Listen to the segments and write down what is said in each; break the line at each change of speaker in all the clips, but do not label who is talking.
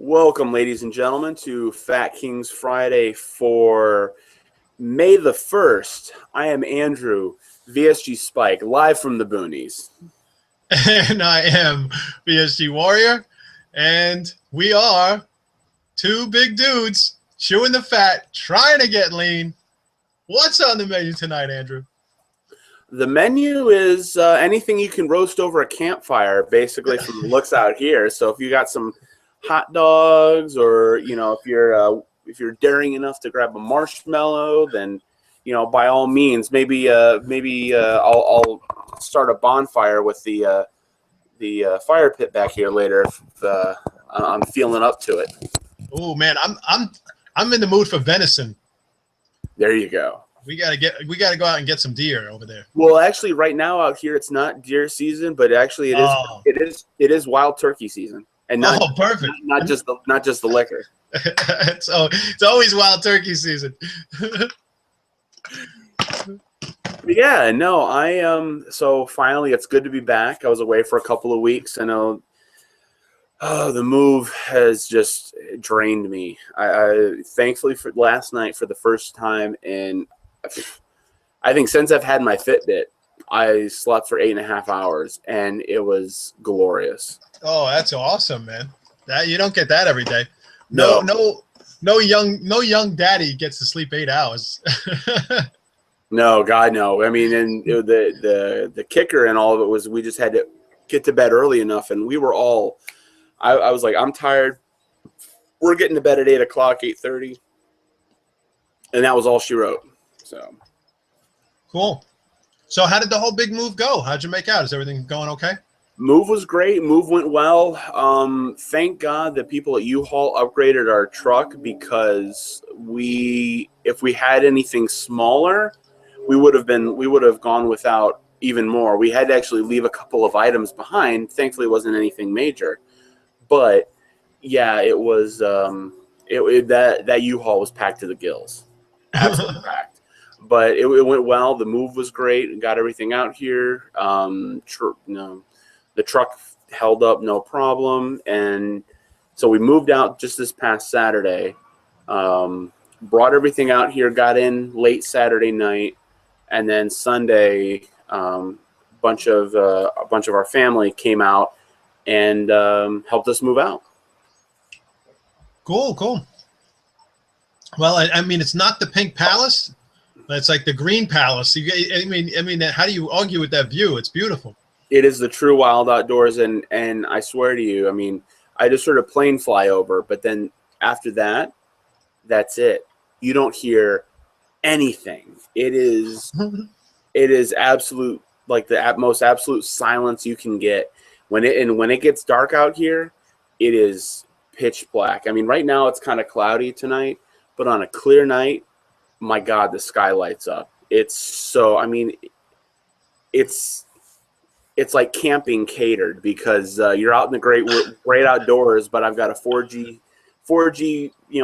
Welcome, ladies and gentlemen, to Fat Kings Friday for May the 1st. I am Andrew, VSG Spike, live from the Boonies.
And I am VSG Warrior, and we are two big dudes chewing the fat, trying to get lean. What's on the menu tonight, Andrew?
The menu is anything you can roast over a campfire, basically, from the looks out here. So if you got some hot dogs, or if you're daring enough to grab a marshmallow, then by all means, maybe I'll start a bonfire with the fire pit back here later if I'm feeling up to it.
Oh man, I'm in the mood for venison.
There you go.
We gotta go out and get some deer over there.
Well, actually, right now out here it's not deer season, but actually it is wild turkey season. And
perfect.
Not just the liquor.
It's always wild turkey season.
Yeah, no, so finally it's good to be back. I was away for a couple of weeks. I know the move has just drained me. I thankfully for last night, for the first time in I think since I've had my Fitbit, I slept for 8.5 hours, and it was glorious.
Oh, that's awesome, man. That you don't get that every day.
No
young daddy gets to sleep 8 hours.
No, God, no. I mean, and the kicker and all of it was we just had to get to bed early enough, and we were all. I was like, I'm tired. We're getting to bed at 8 o'clock, 8:30, and that was all she wrote. So
cool. So how did the whole big move go? How'd you make out? Is everything going okay?
Move was great. Move went well. Thank God the people at U-Haul upgraded our truck, because if we had anything smaller, we would have gone without even more. We had to actually leave a couple of items behind. Thankfully, it wasn't anything major, but yeah, it was that U-Haul was packed to the gills, absolutely packed. But it went well. The move was great. Got everything out here. The truck held up no problem, and so we moved out just this past Saturday. Brought everything out here. Got in late Saturday night. And then Sunday, a bunch of our family came out and helped us move out.
Cool. Well, I mean, it's not the Pink Palace. It's like the Green Palace. I mean, how do you argue with that view? It's beautiful.
It is the true wild outdoors, and I swear to you, I mean, I just sort of plane fly over, but then after that, that's it. You don't hear anything. It is absolute, like the most absolute silence you can get. When it gets dark out here, it is pitch black. I mean, right now it's kind of cloudy tonight, but on a clear night, my God, the sky lights up. It's so, I mean, it's like camping catered, because you're out in the great outdoors, but I've got a 4G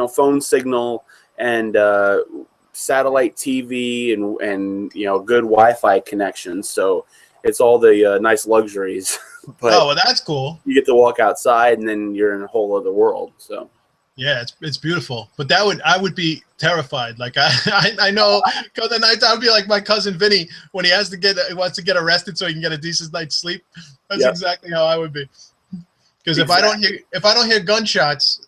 phone signal and satellite TV and good Wi-Fi connections. So it's all the nice luxuries. But
well, that's cool.
You get to walk outside, and then you're in a whole other world. So
yeah, it's beautiful. But I would be terrified. Like I know, because the night I would be like my cousin Vinny when he wants to get arrested so he can get a decent night's sleep. That's exactly how I would be. Because if I don't hear gunshots.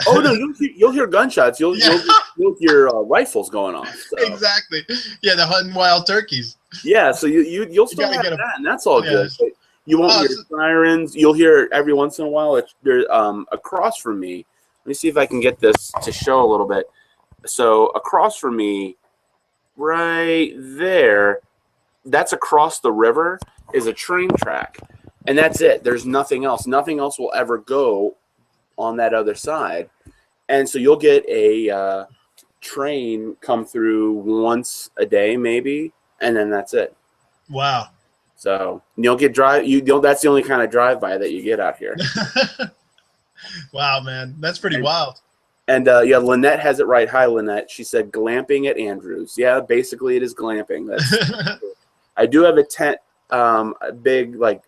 Oh no, you'll hear gunshots. You'll hear rifles going off. So.
Exactly. Yeah, they're hunting wild turkeys.
Yeah, so you'll still have that, and that's all good. But you won't hear sirens. You'll hear every once in a while. There's across from me. Let me see if I can get this to show a little bit. So across from me, right there, that's across the river, is a train track, and that's it. There's nothing else. Nothing else will ever go on that other side. And so you'll get a train come through once a day, maybe, and then that's it.
Wow.
So you'll get that's the only kind of drive-by that you get out here.
Wow, man. That's pretty wild.
And yeah, Lynette has it right. Hi, Lynette. She said glamping at Andrews. Yeah, basically it is glamping. I do have a tent, a big, like,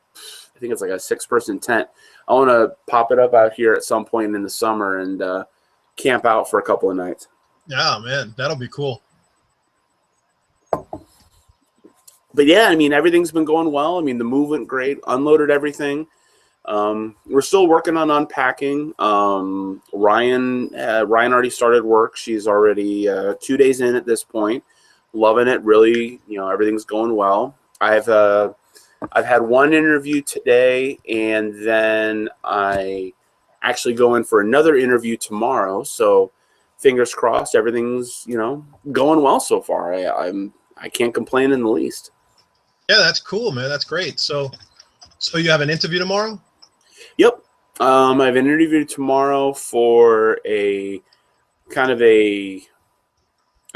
I think it's like a 6-person tent. I want to pop it up out here at some point in the summer and camp out for a couple of nights.
Yeah, man, that'll be cool.
But yeah, I mean, everything's been going well. I mean, the move went great. Unloaded everything. We're still working on unpacking. Ryan already started work. She's already 2 days in at this point. Loving it. Really, everything's going well. I've had one interview today, and then I actually go in for another interview tomorrow. So fingers crossed, everything's going well so far. I can't complain in the least.
Yeah, that's cool, man. That's great. So you have an interview tomorrow?
Yep. I have an interview tomorrow for a kind of a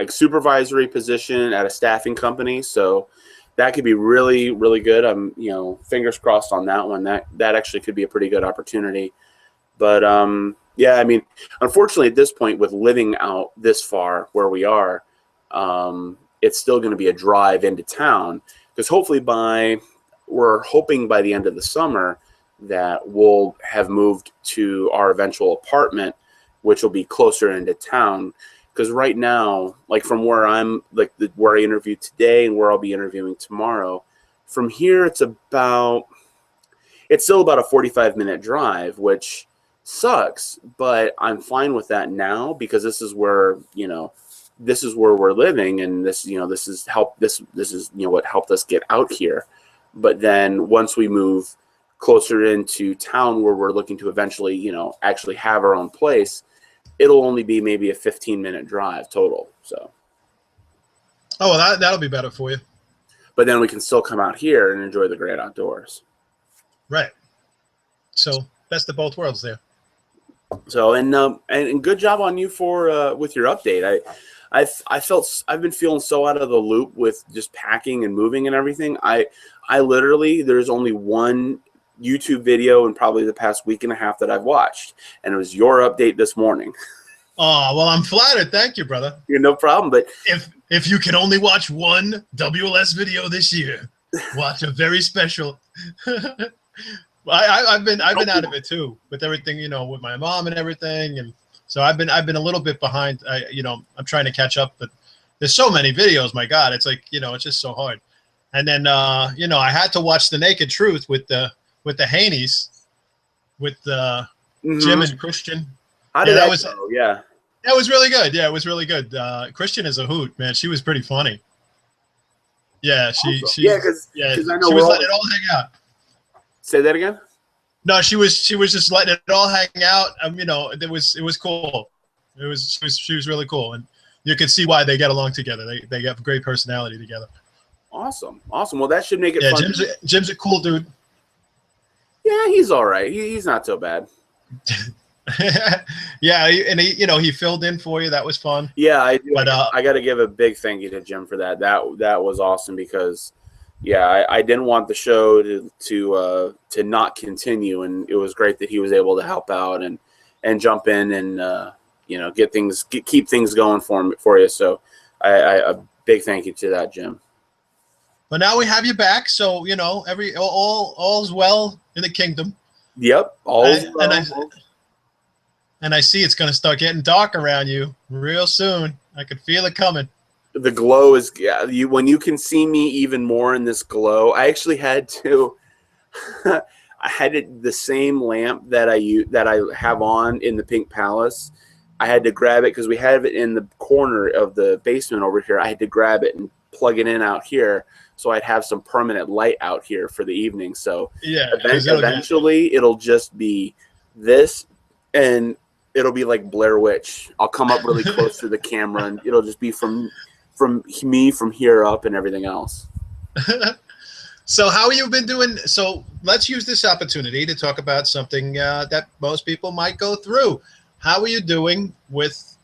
supervisory position at a staffing company. So that could be really, really good. I'm, fingers crossed on that one. That actually could be a pretty good opportunity. But yeah, I mean, unfortunately at this point with living out this far where we are, it's still going to be a drive into town, because hopefully we're hoping by the end of the summer that we'll have moved to our eventual apartment, which will be closer into town. Because right now, like from where I'm, like where I interviewed today and where I'll be interviewing tomorrow, from here it's still about a 45-minute drive, which sucks, but I'm fine with that now, because this is where we're living, and this is what helped us get out here. But then once we move closer into town where we're looking to eventually, actually have our own place, it'll only be maybe a 15-minute drive total. So,
oh, well, that'll be better for you.
But then we can still come out here and enjoy the great outdoors.
Right. So best of both worlds there.
So and good job on you for with your update. I've been feeling so out of the loop with just packing and moving and everything. I literally, there's only one YouTube video in probably the past week and a half that I've watched, and it was your update this morning.
Oh, well, I'm flattered. Thank you, brother.
You're no problem. But
if you can only watch one WLS video this year, watch a very special. I've been out of it too, with everything, with my mom and everything, and so I've been a little bit behind. I'm trying to catch up, but there's so many videos. My God, it's like it's just so hard. And then I had to watch The Naked Truth with the Haneys, with Jim and Christian.
How did that go? Yeah,
that was really good. Yeah, it was really good. Christian is a hoot, man. She was pretty funny. Yeah, she
because I know
she was letting it all hang out.
Say that again.
No, she was just letting it all hang out. It was cool. She was really cool, and you could see why they get along together. They have great personality together.
Awesome. Well, that should make it fun.
Jim's a cool dude.
Yeah, he's all right. He's not so bad.
Yeah, and he filled in for you. That was fun.
Yeah, I do. But I got to give a big thank you to Jim for that. That was awesome, because yeah, I didn't want the show to not continue, and it was great that he was able to help out and jump in and keep things going for you. So a big thank you to that, Jim.
But now we have you back, so all's well in the kingdom.
Yep, all's well.
And I see it's going to start getting dark around you real soon. I could feel it coming.
The glow is when you can see me even more in this glow. I actually had to. I had the same lamp that I have on in the Pink Palace. I had to grab it because we have it in the corner of the basement over here. I had to grab it and plug it in out here, so I'd have some permanent light out here for the evening. So
yeah,
eventually it'll just be this, and it'll be like Blair Witch. I'll come up really close to the camera, and it'll just be from me from here up and everything else.
So how have you been doing? So let's use this opportunity to talk about something that most people might go through. How are you doing with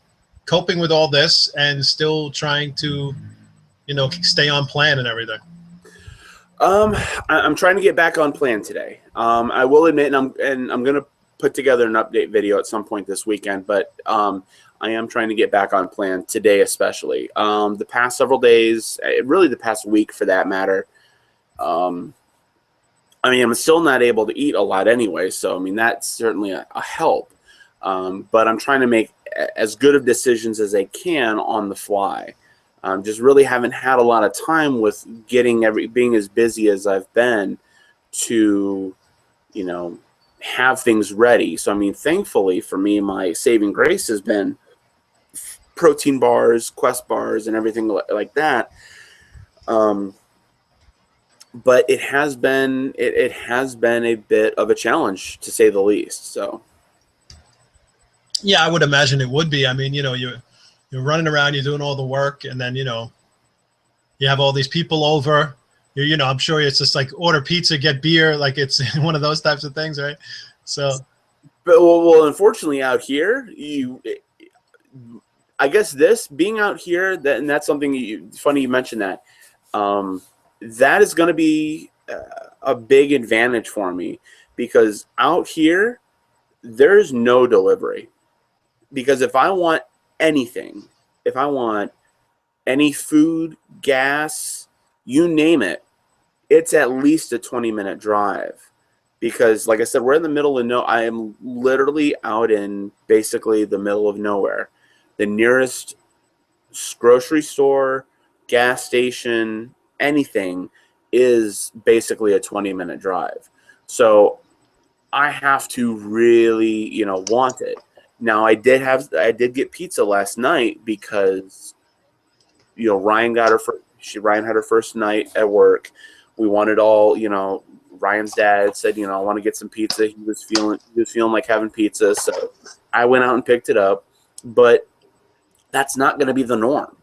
coping with all this and still trying to, stay on plan and everything?
I'm trying to get back on plan today. I will admit, and I'm going to put together an update video at some point this weekend, but I am trying to get back on plan today, especially. The past several days, really the past week for that matter, I'm I mean, I'm still not able to eat a lot anyway, so I mean that's certainly a help. But I'm trying to make as good of decisions as I can on the fly. Just really haven't had a lot of time with being as busy as I've been to, you know, have things ready. So I mean, thankfully for me, my saving grace has been protein bars, Quest bars, and everything like that. But it has been a bit of a challenge, to say the least. So
Yeah, I would imagine it would be. I mean, you know, you're running around, you're doing all the work, and then, you know, you have all these people over. You know, I'm sure it's just like order pizza, get beer, like it's one of those types of things, right? So,
but well, unfortunately, out here, I guess this being out here, and that's something funny you mentioned that. That is going to be a big advantage for me, because out here there's no delivery. Because if I want anything, if I want any food, gas, you name it, it's at least a 20-minute drive. Because like I said, we're in the middle of I am literally out in basically the middle of nowhere. The nearest grocery store, gas station, anything is basically a 20-minute drive. So I have to really, you know, want it. Now I did get pizza last night because, you know, Ryan had her first night at work. We wanted all, you know, Ryan's dad said, you know, I want to get some pizza. He was feeling like having pizza, so I went out and picked it up. But that's not going to be the norm,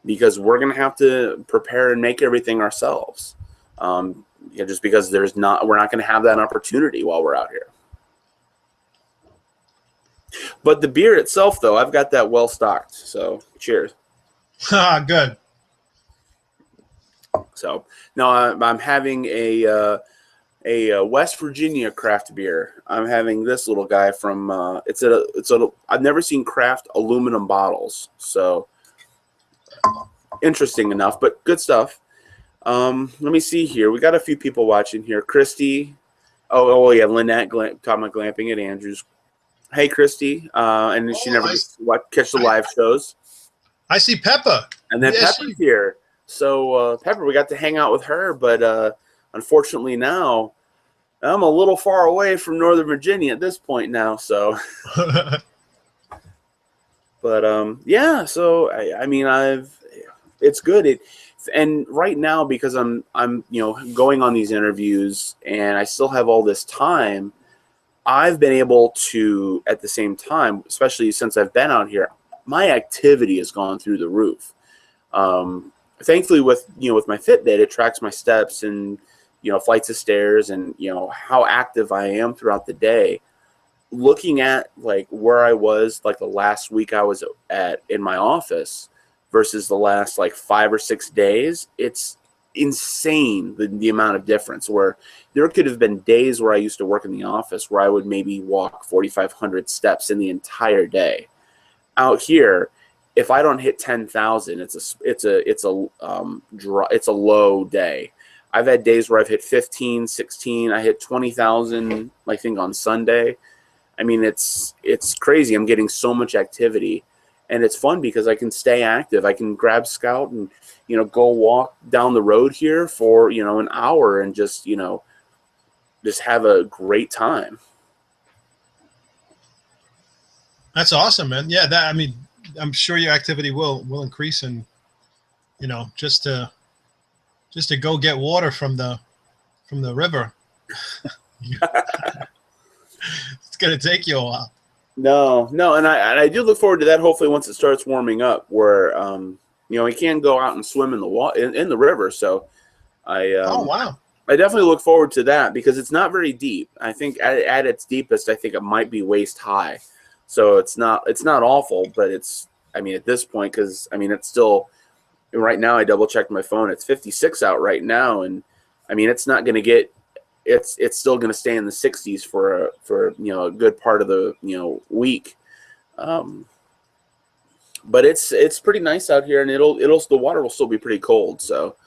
because we're going to have to prepare and make everything ourselves. Just because we're not going to have that opportunity while we're out here. But the beer itself, though, I've got that well stocked. So cheers.
Ah, good.
So now I'm having a West Virginia craft beer. I'm having this little guy from I've never seen craft aluminum bottles. So interesting enough, but good stuff. Let me see here. We got a few people watching here. Christy. Oh yeah, Lynette talking about glamping at Andrews. Hey, Christy. And she never catch the live shows.
I see Peppa.
And then Pepper's here. So Pepper, we got to hang out with her, but unfortunately now I'm a little far away from Northern Virginia at this point now. So, but yeah. So I mean, it's good. And right now, because I'm you know, going on these interviews and I still have all this time, I've been able to, at the same time, especially since I've been out here, my activity has gone through the roof. Thankfully, with my Fitbit, it tracks my steps and, you know, flights of stairs and, you know, how active I am throughout the day. Looking at like where I was like the last week I was at in my office versus the last like 5 or 6 days, it's insane the amount of difference. Where there could have been days where I used to work in the office where I would maybe walk 4,500 steps in the entire day. Out here, if I don't hit 10,000, it's a low day. I've had days where I've hit 15, 16. I hit 20,000, I think, on Sunday. I mean, it's crazy. I'm getting so much activity, and it's fun because I can stay active. I can grab Scout and, you know, go walk down the road here for, you know, an hour and just, you know, just have a great time.
That's awesome, man. Yeah, I mean, I'm sure your activity will increase, and, you know, just to go get water from the river. It's gonna take you a while.
No, and I do look forward to that. Hopefully, once it starts warming up, where you know, we can go out and swim in the river. So
Oh wow.
I definitely look forward to that, because it's not very deep. I think at its deepest, I think it might be waist high. So it's not awful, but it's, I mean, at this point, because I mean, it's still, right now I double checked my phone, it's 56 out right now, and I mean, it's not going to get, it's still going to stay in the 60s for you know, a good part of the, you know, week. But it's pretty nice out here, and the water will still be pretty cold. So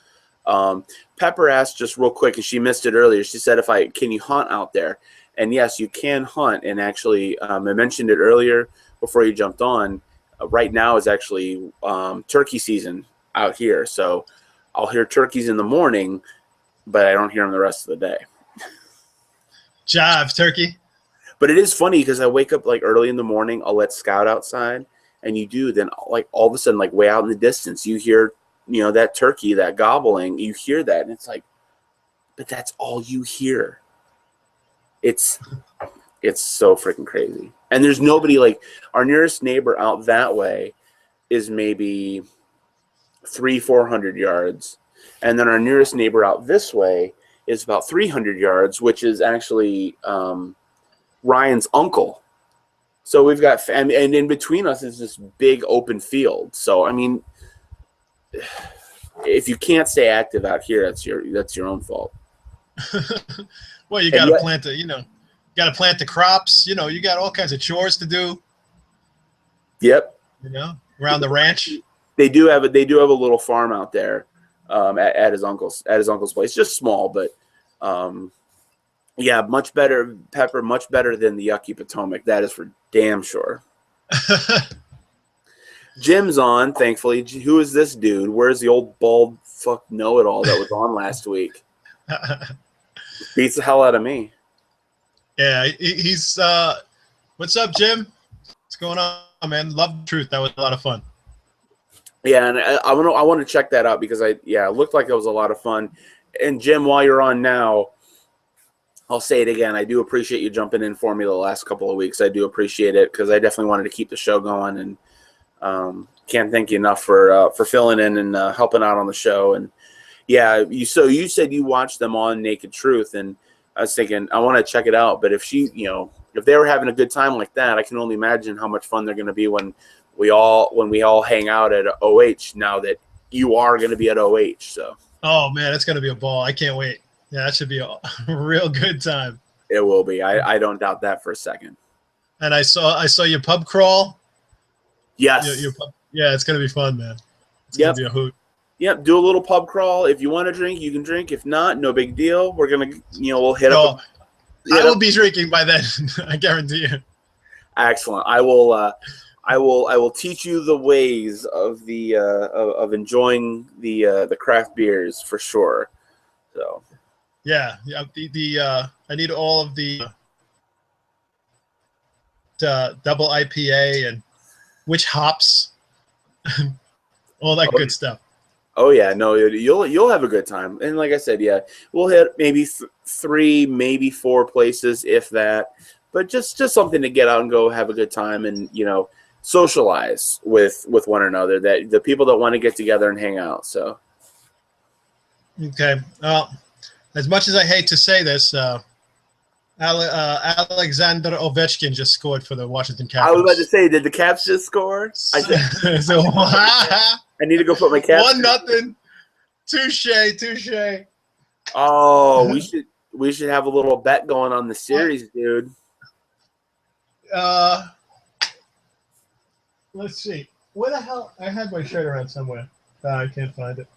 Pepper asked just real quick, and she missed it earlier. She said, can you hunt out there? And yes, you can hunt. And actually, I mentioned it earlier before you jumped on. Right now is actually turkey season out here. So I'll hear turkeys in the morning, but I don't hear them the rest of the day.
Jive, turkey.
But it is funny because I wake up like early in the morning. I'll let Scout outside, and you do. Then like all of a sudden, like way out in the distance, you hear, that turkey, that gobbling. You hear that, and it's like, but that's all you hear. It's so freaking crazy. And there's nobody, like our nearest neighbor out that way is maybe 300-400 yards, and then our nearest neighbor out this way is about 300 yards, which is actually Ryan's uncle. So we've got, and in between us is this big open field. So I mean, if you can't stay active out here, that's your own fault.
Well, you got to plant the crops. You got all kinds of chores to do.
Yep.
Around the ranch.
They do have a little farm out there at his uncle's place. Just small, but yeah, much better, Pepper, much better than the yucky Potomac. That is for damn sure. Jim's on, thankfully. Who is this dude? Where's the old bald fuck know-it-all that was on last week? Beats the hell out of me.
Yeah, he's what's up, Jim? What's going on, man? Love the truth. That was a lot of fun.
Yeah, and I want to check that out because it looked like it was a lot of fun. And Jim, while you're on now, I'll say it again. I do appreciate you jumping in for me the last couple of weeks. I do appreciate it because I definitely wanted to keep the show going, and can't thank you enough for filling in and helping out on the show. And yeah, you said you watched them on Naked Truth, and I was thinking I want to check it out. But if if they were having a good time like that, I can only imagine how much fun they're going to be when we all hang out at OH. Now that you are going to be at OH, so. Oh
man, it's going to be a ball. I can't wait. Yeah, that should be a real good time.
It will be. I don't doubt that for a second.
And I saw your pub crawl.
Yes.
Your pub, yeah, it's going to be fun, man. It's going to be a hoot.
Yep, do a little pub crawl. If you want to drink, you can drink. If not, no big deal. We're going to, we'll hit up.
I will be drinking by then. I guarantee you.
Excellent. I will teach you the ways of the of enjoying the craft beers for sure. So.
Yeah. I need all of the double IPA and which hops, all that good stuff.
Oh yeah, no, you'll have a good time. And like I said, yeah, we'll hit maybe 3, maybe 4 places, if that. But just something to get out and go have a good time and socialize with one another. That the people that want to get together and hang out. So.
Okay. Well, as much as I hate to say this, Alexander Ovechkin just scored for the Washington Capitals.
I was about to say, did the Caps just score? I need to go put my Caps.
1-0. Touche.
Oh, we should have a little bet going on the series, dude.
Let's see. Where the hell? I had my shirt around somewhere. I can't find it.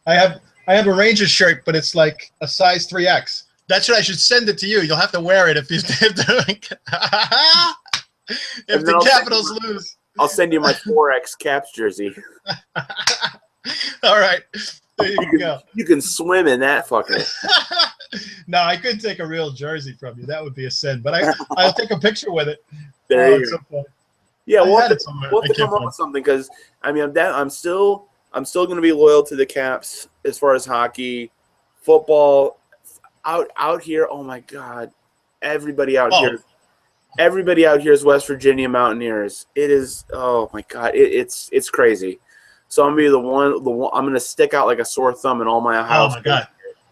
I have a Rangers shirt, but it's like a size 3X. That's what I should send it to you. You'll have to wear it if the Capitals lose.
I'll send you my 4X Caps jersey.
All right. There you go.
You can swim in that fucker.
No, I couldn't take a real jersey from you. That would be a sin. But I'll take a picture with it.
There you go.
So
yeah, we'll have to come up with something because I'm still going to be loyal to the Caps as far as hockey, football. Out here, oh my God, everybody out here is West Virginia Mountaineers. It is, oh my God, it's crazy. So I'm gonna be the one. I'm gonna stick out like a sore thumb in all my house.
Oh my God,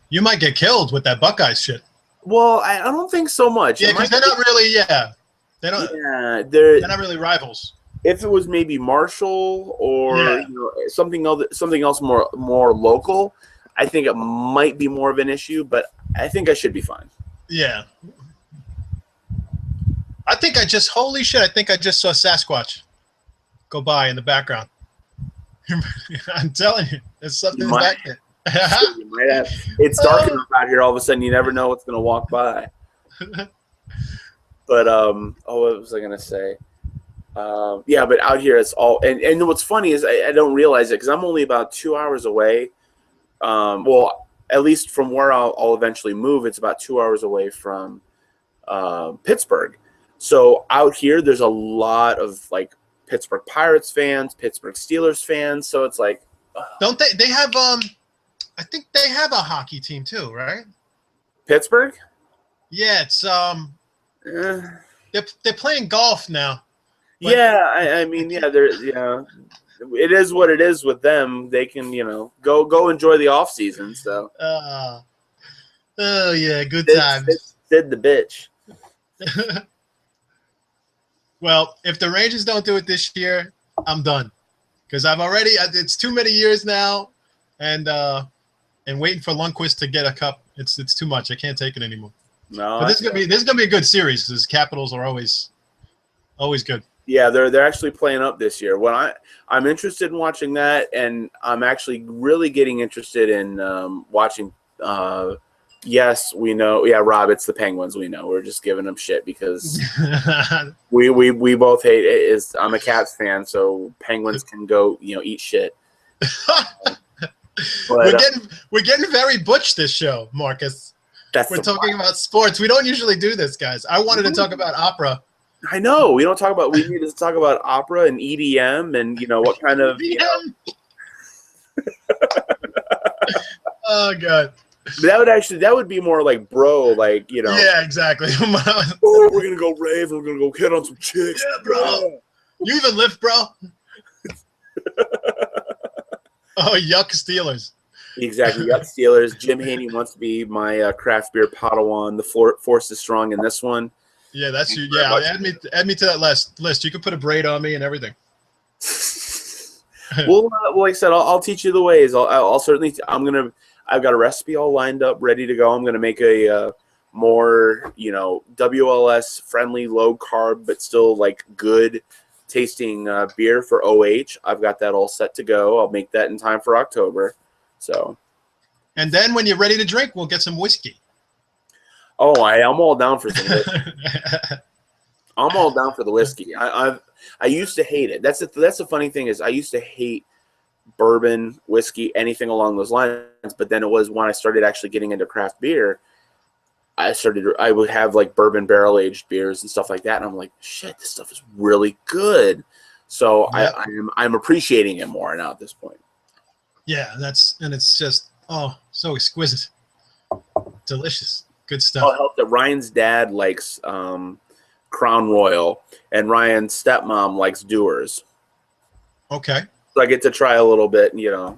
you might get killed with that Buckeyes shit.
Well, I don't think so much.
Yeah, because they're not really. Yeah, they don't.
Yeah,
they're not really rivals.
If it was maybe Marshall or something else more local, I think it might be more of an issue, but I think I should be fine.
Yeah. Holy shit, I think I just saw Sasquatch go by in the background. I'm telling you, there's something back there.
So you might have. It's dark enough out here. All of a sudden, you never know what's going to walk by. But what was I going to say? Yeah, but out here it's all. And what's funny is I don't realize it because I'm only about 2 hours away. Well, at least from where I'll eventually move, it's about 2 hours away from Pittsburgh. So out here, there's a lot of like Pittsburgh Pirates fans, Pittsburgh Steelers fans. So it's like,
don't they have I think they have a hockey team too, right?
Pittsburgh?
Yeah, it's they're playing golf now.
Yeah, I mean, yeah, it is what it is with them. They can, go enjoy the off season. So.
Oh yeah, good times.
Sid the bitch.
Well, if the Rangers don't do it this year, I'm done. Because it's too many years now, and waiting for Lundqvist to get a cup, it's too much. I can't take it anymore.
No,
but this is gonna be a good series because Capitals are always good.
Yeah, they're actually playing up this year. Well, I'm interested in watching that, and I'm actually really getting interested in watching. Yes, we know. Yeah, Rob, it's the Penguins. We know. We're just giving them shit because we both hate it. I'm a Caps fan, so Penguins can go eat shit.
But, we're getting very butch this show, Marcus. We're talking about sports. We don't usually do this, guys. I wanted to talk about opera.
I know. We don't talk about. We need to talk about opera and EDM and what kind of.
Oh God.
That would be more like bro, like
Yeah, exactly.
Oh, we're gonna go rave. We're gonna go hit on some chicks.
Yeah, bro. You even lift, bro. Oh, yuck, Steelers.
Exactly, yuck, Steelers. Jim Haney wants to be my craft beer Padawan. The force is strong in this one.
Yeah, that's you. Yeah, add me to that list. You can put a braid on me and everything.
Well, like I said, I'll teach you the ways. I'll certainly. I've got a recipe all lined up, ready to go. I'm gonna make a more WLS friendly, low carb, but still like good tasting beer for OH. I've got that all set to go. I'll make that in time for October. So. And
then when you're ready to drink, we'll get some whiskey.
Oh, I'm all down for some whiskey. I'm all down for the whiskey. I used to hate it. That's the funny thing is I used to hate bourbon, whiskey, anything along those lines. But then it was when I started actually getting into craft beer, I would have like bourbon barrel aged beers and stuff like that, and I'm like, shit, this stuff is really good. So yep. I'm appreciating it more now at this point.
Yeah, it's just so exquisite, delicious. Good stuff.
I'll help that Ryan's dad likes Crown Royal, and Ryan's stepmom likes Dewar's.
Okay.
So I get to try a little bit.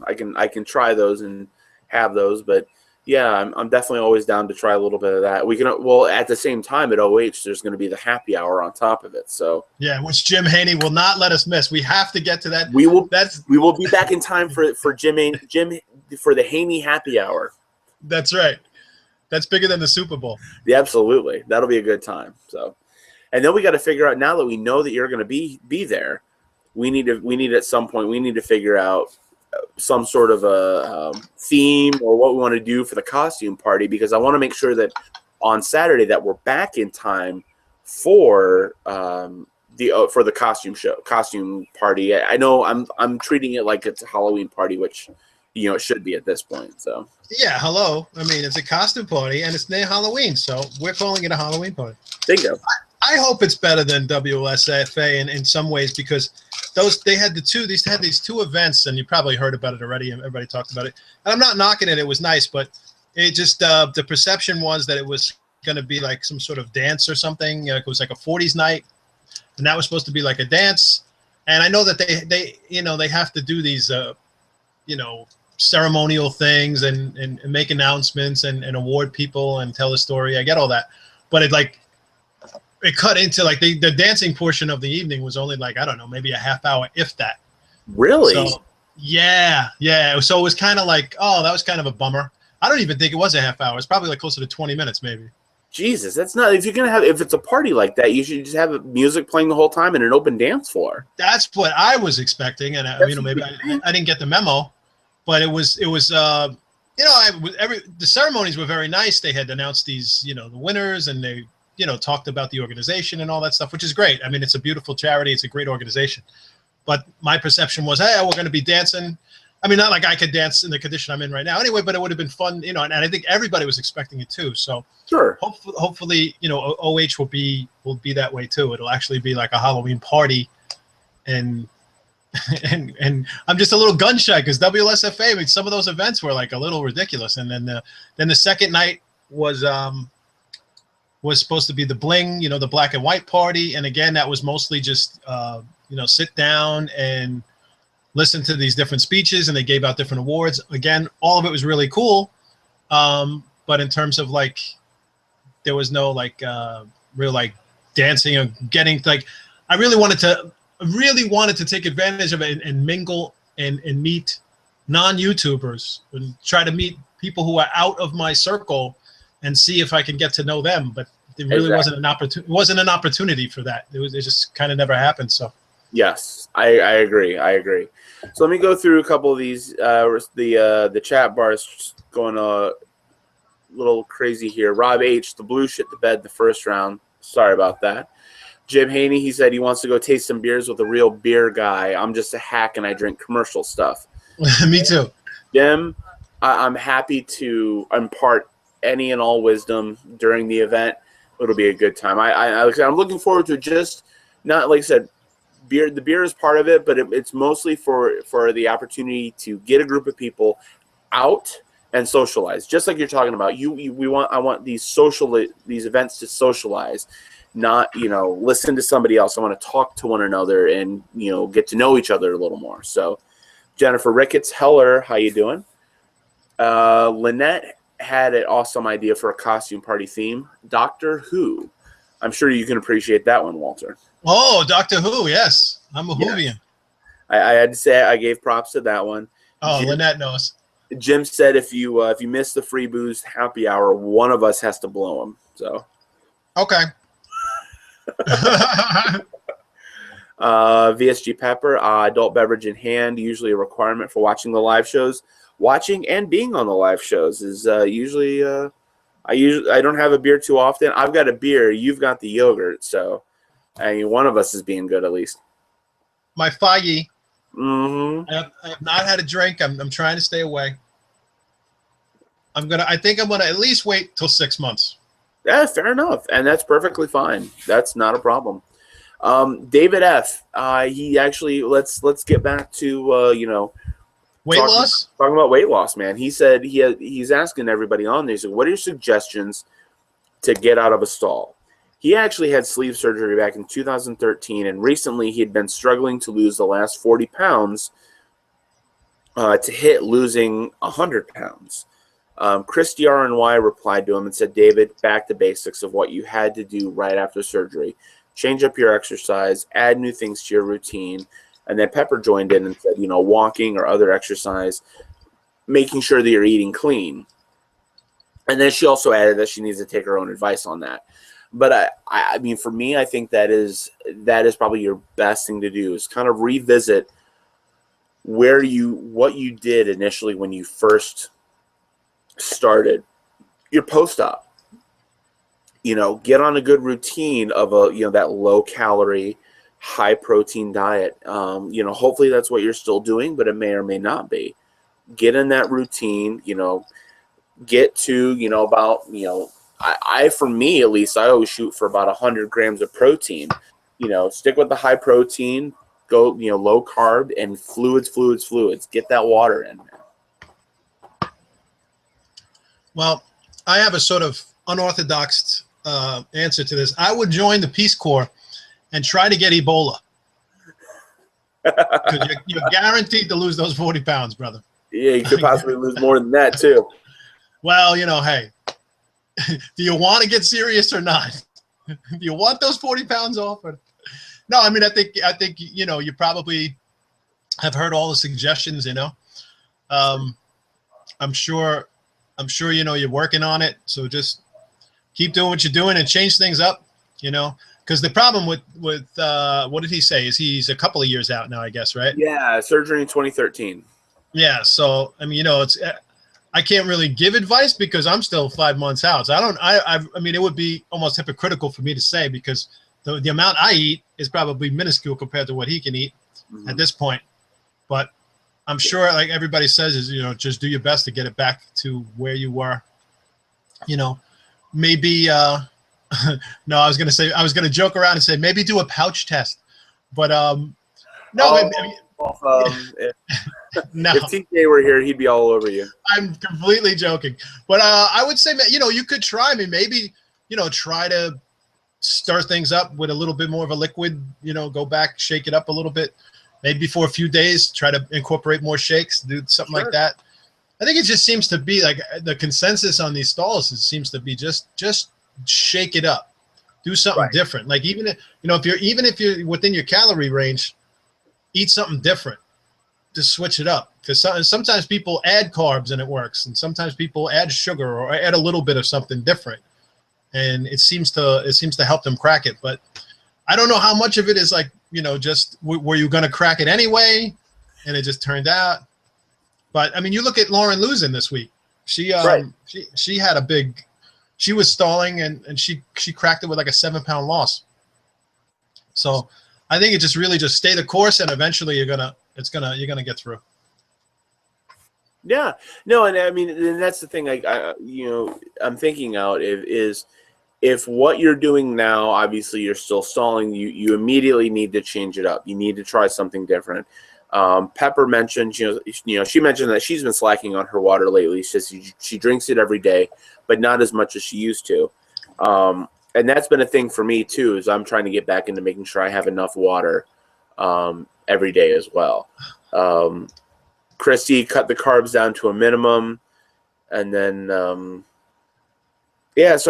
I can try those and have those. But yeah, I'm definitely always down to try a little bit of that. At the same time at OH, there's going to be the happy hour on top of it. So
yeah, which Jim Haney will not let us miss. We have to get to that.
We will be back in time for Jim for the Haney happy hour.
That's right. That's bigger than the Super Bowl.
Yeah, absolutely. That'll be a good time. So, and then we got to figure out, now that we know that you're going to be there, we need at some point, we need to figure out some sort of a theme or what we want to do for the costume party, because I want to make sure that on Saturday that we're back in time for the costume party. I know I'm treating it like it's a Halloween party, which it should be at this point. So
yeah, hello. I mean, it's a costume party and it's near Halloween, so we're calling it a Halloween party.
Bingo.
I hope it's better than WSFA in some ways, because they had these two events, and you probably heard about it already, and everybody talked about it. And I'm not knocking it; it was nice, but it just the perception was that it was going to be like some sort of dance or something. It was like a 40s night, and that was supposed to be like a dance. And I know that they have to do these ceremonial things and make announcements and award people and tell a story. I get all that, but it cut into like the dancing portion of the evening was only like, I don't know, maybe a half hour, if that.
Really?
So, yeah. So it was kind of like, oh, that was kind of a bummer. I don't even think it was a half hour. It's probably like closer to 20 minutes, maybe.
Jesus, that's not. If it's a party like that, you should just have music playing the whole time and an open dance floor.
That's what I was expecting, and maybe I didn't get the memo, but it was you know, the ceremonies were very nice. They had announced these, you know, the winners, and they, you know, talked about the organization and all that stuff, which is great. I mean, it's a beautiful charity. It's a great organization. But my perception was, hey, we're going to be dancing. I mean, not like I could dance in the condition I'm in right now anyway, but it would have been fun, you know, and I think everybody was expecting it too. So
Sure.
hopefully, you know, OH will be that way too. It'll actually be like a Halloween party. And and I'm just a little gun shy because WLSFA, I mean, some of those events were like a little ridiculous. And then the second night was supposed to be the bling, you know, the black and white party. And again, that was mostly just, you know, sit down and listen to these different speeches, and they gave out different awards. Again, all of it was really cool. But in terms of like, there was no like real like dancing or getting like, I really wanted to take advantage of it and mingle and meet non-YouTubers and try to meet people who are out of my circle and see if I can get to know them. But it really wasn't an opportunity for that. It just kind of never happened. So
yes, I agree. So let me go through a couple of these. The chat bar is going a little crazy here. Rob H, the blue shit the bed the first round. Sorry about that. Jim Haney, he said he wants to go taste some beers with a real beer guy. I'm just a hack and I drink commercial stuff.
Me too.
Jim, I'm happy to impart any and all wisdom during the event. It'll be a good time. I'm looking forward to just not, like I said, beer. The beer is part of it, but it's mostly for the opportunity to get a group of people out and socialize. Just like you're talking about, I want these events to socialize. Not, you know, listen to somebody else. I want to talk to one another and, you know, get to know each other a little more. So, Jennifer Ricketts Heller, how you doing? Lynette had an awesome idea for a costume party theme. Doctor Who. I'm sure you can appreciate that one, Walter.
Oh, Doctor Who, yes. I'm a Whovian.
I had to say I gave props to that one.
Oh, Lynette knows.
Jim said if you miss the free booze happy hour, one of us has to blow them. So.
Okay.
VSG Pepper, adult beverage in hand, usually a requirement for watching the live shows. Watching and being on the live shows is usually I don't have a beer too often. I've got a beer, you've got the yogurt, so I mean one of us is being good at least.
My Faggy.
Mm-hmm.
I have not had a drink. I'm trying to stay away. I think I'm gonna at least wait till 6 months.
Yeah, fair enough, and that's perfectly fine. That's not a problem. David F. He actually let's get back to you know,
weight loss.
Talking about weight loss, man. He said he's asking everybody on there. He said, "What are your suggestions to get out of a stall?" He actually had sleeve surgery back in 2013, and recently he had been struggling to lose the last 40 pounds to hit losing 100 pounds. Chris DRNY replied to him and said, David, back to basics of what you had to do right after surgery. Change up your exercise, add new things to your routine. And then Pepper joined in and said, you know, walking or other exercise, making sure that you're eating clean. And then she also added that she needs to take her own advice on that. But I mean, for me, I think that is probably your best thing to do is kind of revisit what you did initially when you first started your post-op. You know, get on a good routine of that low calorie, high protein diet. You know, hopefully that's what you're still doing, but it may or may not be. Get in that routine, you know, get to, you know, about, you know, I for me at least, I always shoot for about 100 grams of protein. You know, stick with the high protein, go, you know, low carb and fluids. Get that water in.
Well, I have a sort of unorthodox answer to this. I would join the Peace Corps and try to get Ebola. Because you're guaranteed to lose those 40 pounds, brother.
Yeah, you could possibly lose more than that, too.
Well, you know, hey, do you want to get serious or not? Do you want those 40 pounds off? Or... No, I mean, I think, you know, you probably have heard all the suggestions, you know. I'm sure, you know, you're working on it. So just keep doing what you're doing and change things up, you know, because the problem with what did he say? Is he's a couple of years out now, I guess, right?
Yeah, surgery in 2013.
Yeah. So, I mean, you know, I can't really give advice because I'm still 5 months out. So I mean, it would be almost hypocritical for me to say because the amount I eat is probably minuscule compared to what he can eat at this point. But I'm sure, like everybody says, is, you know, just do your best to get it back to where you were. You know, maybe, no, I was going to joke around and say, maybe do a pouch test, but, no, no.
If TJ were here, he'd be all over you.
I'm completely joking, but I would say, you know, you could try. I mean, maybe, you know, try to stir things up with a little bit more of a liquid. You know, go back, shake it up a little bit. Maybe for a few days, try to incorporate more shakes, do something like that. I think it just seems to be like the consensus on these stalls. It seems to be just shake it up, do something different. Like even if, you know, if you're within your calorie range, eat something different. Just switch it up, because sometimes people add carbs and it works, and sometimes people add sugar or add a little bit of something different, and it seems to help them crack it. But I don't know how much of it is like, you know, just were you going to crack it anyway, and it just turned out. But I mean, you look at Lauren Luzin this week. She had a big, she was stalling and she cracked it with like a 7-pound loss. So I think it just really just stay the course, and eventually you're gonna get through.
Yeah, no, and I mean, and that's the thing. I'm thinking out is if what you're doing now, obviously you're still stalling, you immediately need to change it up. You need to try something different. Pepper mentioned, she mentioned that she's been slacking on her water lately. She says she drinks it every day, but not as much as she used to. And that's been a thing for me too, is I'm trying to get back into making sure I have enough water every day as well. Christy cut the carbs down to a minimum, and then so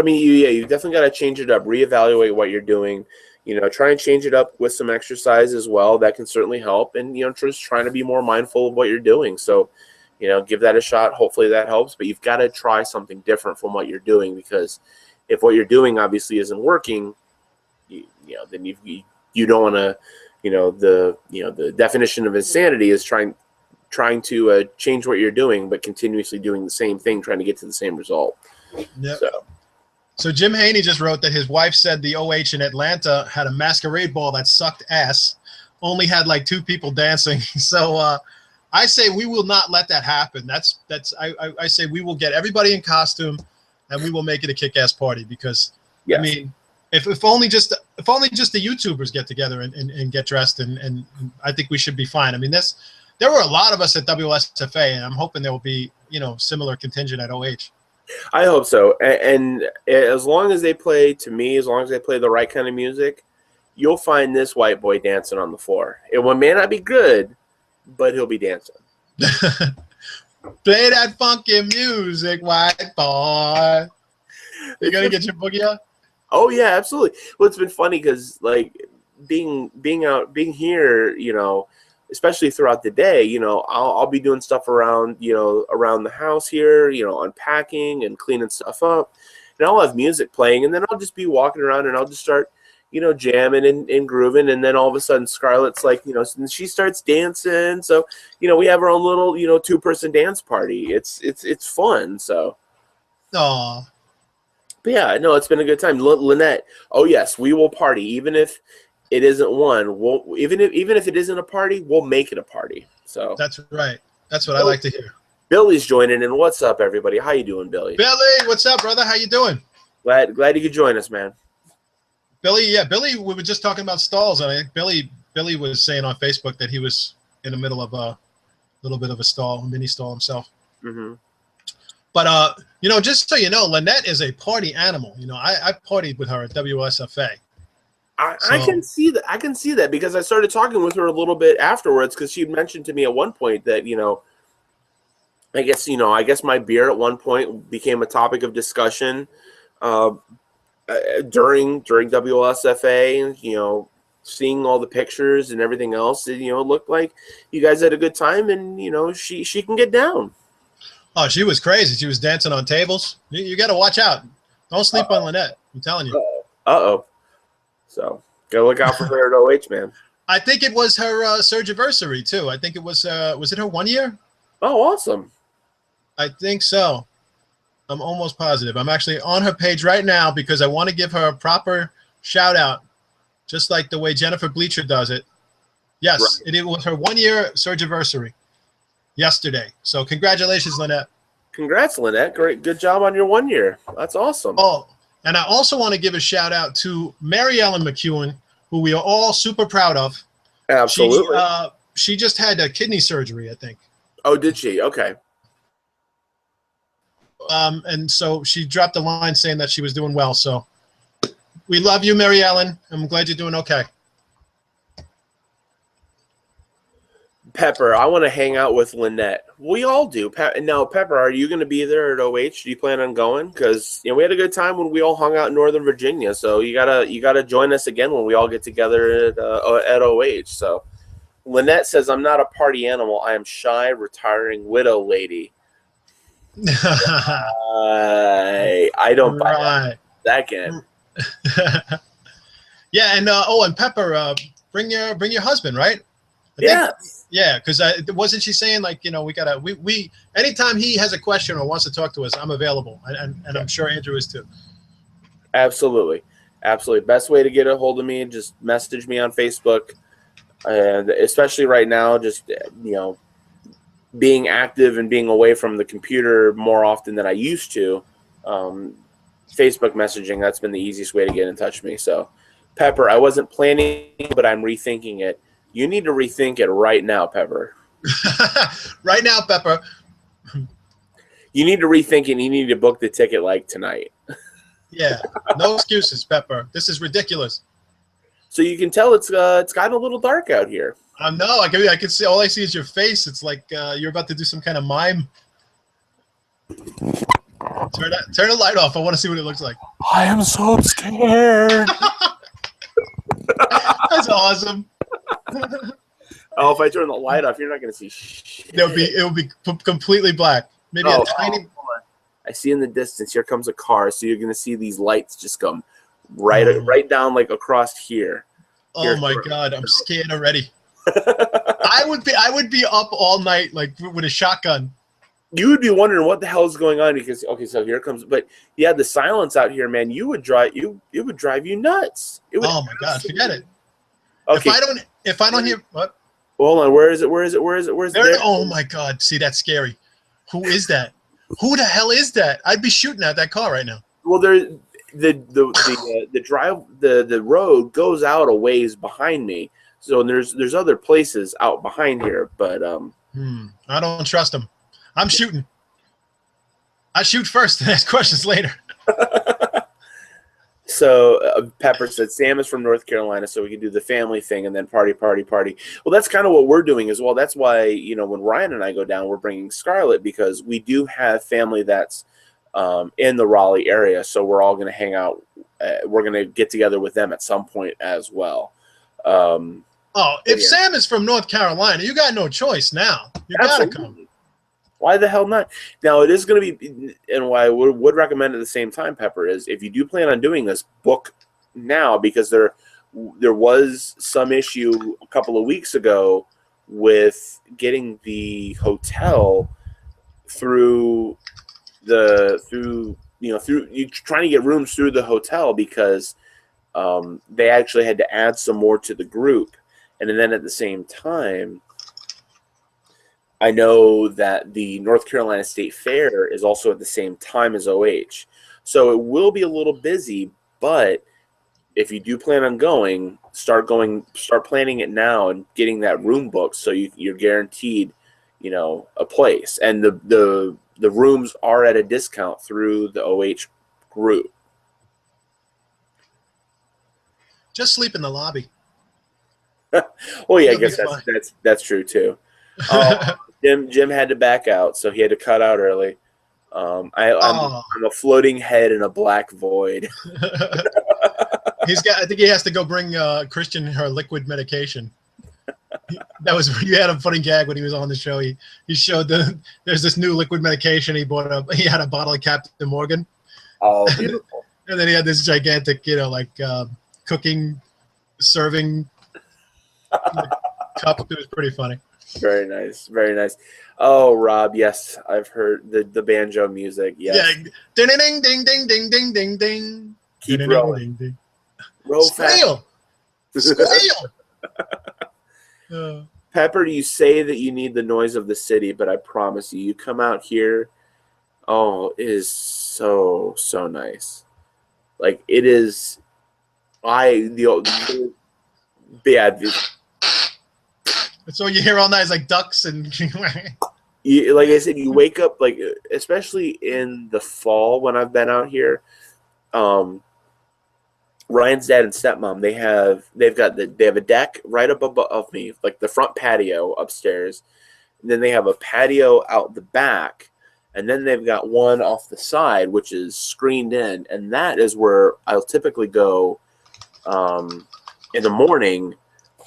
I mean, you definitely got to change it up, reevaluate what you're doing. You know, try and change it up with some exercise as well. That can certainly help, and you know, just trying to be more mindful of what you're doing. So, you know, give that a shot. Hopefully that helps, but you've got to try something different from what you're doing, because if what you're doing obviously isn't working, then you don't want to. The definition of insanity is trying to change what you're doing, but continuously doing the same thing, trying to get to the same result.
Yep. So Jim Haney just wrote that his wife said the OH in Atlanta had a masquerade ball that sucked ass, only had like 2 people dancing. So I say we will not let that happen. I say we will get everybody in costume, and we will make it a kick-ass party, because I mean, if only just the YouTubers get together and get dressed, and I think we should be fine. I mean, there were a lot of us at WSFA, and I'm hoping there will be, you know, similar contingent at OH.
I hope so. And as long as they play, to me, as long as they play the right kind of music, you'll find this white boy dancing on the floor. It may not be good, but he'll be dancing.
Play that funky music, white boy. You gonna get your boogie on?
Oh yeah, absolutely. Well, it's been funny because like being here, you know, especially throughout the day, you know, I'll be doing stuff around the house here, you know, unpacking and cleaning stuff up, and I'll have music playing, and then I'll just be walking around and I'll just start, you know, jamming and grooving, and then all of a sudden Scarlett's like, you know, and she starts dancing. So, you know, we have our own little, you know, 2-person dance party. It's fun. So.
Aww.
But yeah, no, it's been a good time. Lynette, oh yes, we will party, even if it isn't one. Even if it isn't a party, we'll make it a party. So
that's right. That's what I like to hear.
Billy's joining in. What's up, everybody? How you doing, Billy?
Billy, what's up, brother? How you doing?
Glad you could join us, man.
Billy, we were just talking about stalls, and I think Billy was saying on Facebook that he was in the middle of a little bit of a mini stall himself. Mm-hmm. But you know, just so you know, Lynette is a party animal. You know, I partied with her at WSFA.
I can see that. I can see that because I started talking with her a little bit afterwards, because she mentioned to me at one point that, you know, I guess my beer at one point became a topic of discussion during WSFA, and, you know, seeing all the pictures and everything else, you know, it looked like you guys had a good time, and, you know, she can get down. Oh,
she was crazy. She was dancing on tables. You got to watch out. Don't sleep on Lynette. I'm telling you.
Uh-oh. So gotta look out for her at OH, man.
I think it was her Surgiversary too. I think it was it her 1 year?
Oh, awesome.
I think so. I'm almost positive. I'm actually on her page right now because I want to give her a proper shout out, just like the way Jennifer Bleacher does it. Yes,
Right.
it was her 1-year surgiversary yesterday. So congratulations, Lynette.
Congrats, Lynette. Great, good job on your 1 year. That's awesome.
Oh, and I also want to give a shout out to Mary Ellen McEwen, who we are all super proud of.
Absolutely.
She just had a kidney surgery, I think.
Oh, did she? Okay.
And so she dropped a line saying that she was doing well. So we love you, Mary Ellen. I'm glad you're doing okay.
Pepper, I want to hang out with Lynette. We all do. Now, Pepper, are you going to be there at OH? Do you plan on going? Because we had a good time when we all hung out in Northern Virginia. So you gotta join us again when we all get together at OH. So Lynette says, "I'm not a party animal. I am shy, retiring widow lady." I don't buy that again.
Yeah, and Pepper, bring your husband, right?
Yeah.
Yeah, because wasn't she saying like we anytime he has a question or wants to talk to us, I'm available, and I'm sure Andrew is too.
Absolutely. Best way to get a hold of me, just message me on Facebook, and especially right now, just being active and being away from the computer more often than I used to. Facebook messaging, that's been the easiest way to get in touch with me. So, Pepper, I wasn't planning, but I'm rethinking it. You need to rethink it right now, Pepper.
Right now, Pepper.
You need to rethink it, and you need to book the ticket like tonight.
Yeah, no excuses, Pepper. This is ridiculous.
So you can tell it's gotten a little dark out here.
No, I can see. All I see is your face. It's like you're about to do some kind of mime. Turn the light off. I want to see what it looks like.
I am so scared.
That's awesome.
Oh, if I turn the light off, you're not going to see shit.
It will be completely black. Maybe a tiny.
I see in the distance. Here comes a car, so you're going to see these lights just come right down like across here.
Oh my God, I'm scared already. I would be up all night like with a shotgun.
You would be wondering what the hell is going on because so here comes. But yeah, the silence out here, man. It would drive you nuts.
Oh my God, forget it.
Okay.
If I don't hear what?
Hold on. Where is it? Where's there?
Oh my God. See, that's scary. Who is that? Who the hell is that? I'd be shooting at that car right now.
Well, the road goes out a ways behind me. So there's other places out behind here, but
I don't trust them. I'm shooting. I shoot first and ask questions later.
So Pepper said Sam is from North Carolina, so we can do the family thing and then party. Well, that's kind of what we're doing as well. That's why when Ryan and I go down, we're bringing Scarlett because we do have family that's in the Raleigh area. So we're all going to hang out. We're going to get together with them at some point as well.
If Sam is from North Carolina, you got no choice now. You got to come.
Why the hell not? Now, it is going to be, and why I would recommend at the same time, Pepper, is if you do plan on doing this, book now because there was some issue a couple of weeks ago with getting the hotel through trying to get rooms through the hotel because they actually had to add some more to the group. And then at the same time, I know that the North Carolina State Fair is also at the same time as OH. So it will be a little busy, but if you do plan on going, start planning it now and getting that room booked so you're guaranteed, a place. And the rooms are at a discount through the OH group.
Just sleep in the lobby.
Well, yeah, I guess that's true too. Jim had to back out, so he had to cut out early. I'm a floating head in a black void.
I think he has to go bring Christian her liquid medication. You had a funny gag when he was on the show. He showed there's this new liquid medication he bought up. He had a bottle of Captain Morgan.
Oh, beautiful.
And then he had this gigantic, cooking, serving cup. It was pretty funny.
Very nice. Very nice. Oh, Rob, yes, I've heard the banjo music. Yes.
Yeah. Ding ding ding ding ding ding ding ding.
Keep
Ding, ding,
rolling.
ding, ding.
Roll fast.
Squeal. Squeal.
Pepper, you say that you need the noise of the city, but I promise you, you come out here, oh, it is so, so nice. Like, it is, yeah,
That's all you hear all night is like ducks and.
like I said, you wake up, like, especially in the fall when I've been out here, Ryan's dad and stepmom, they have a deck right up above me, like the front patio upstairs. And then they have a patio out the back, and then they've got one off the side which is screened in, and that is where I'll typically go in the morning.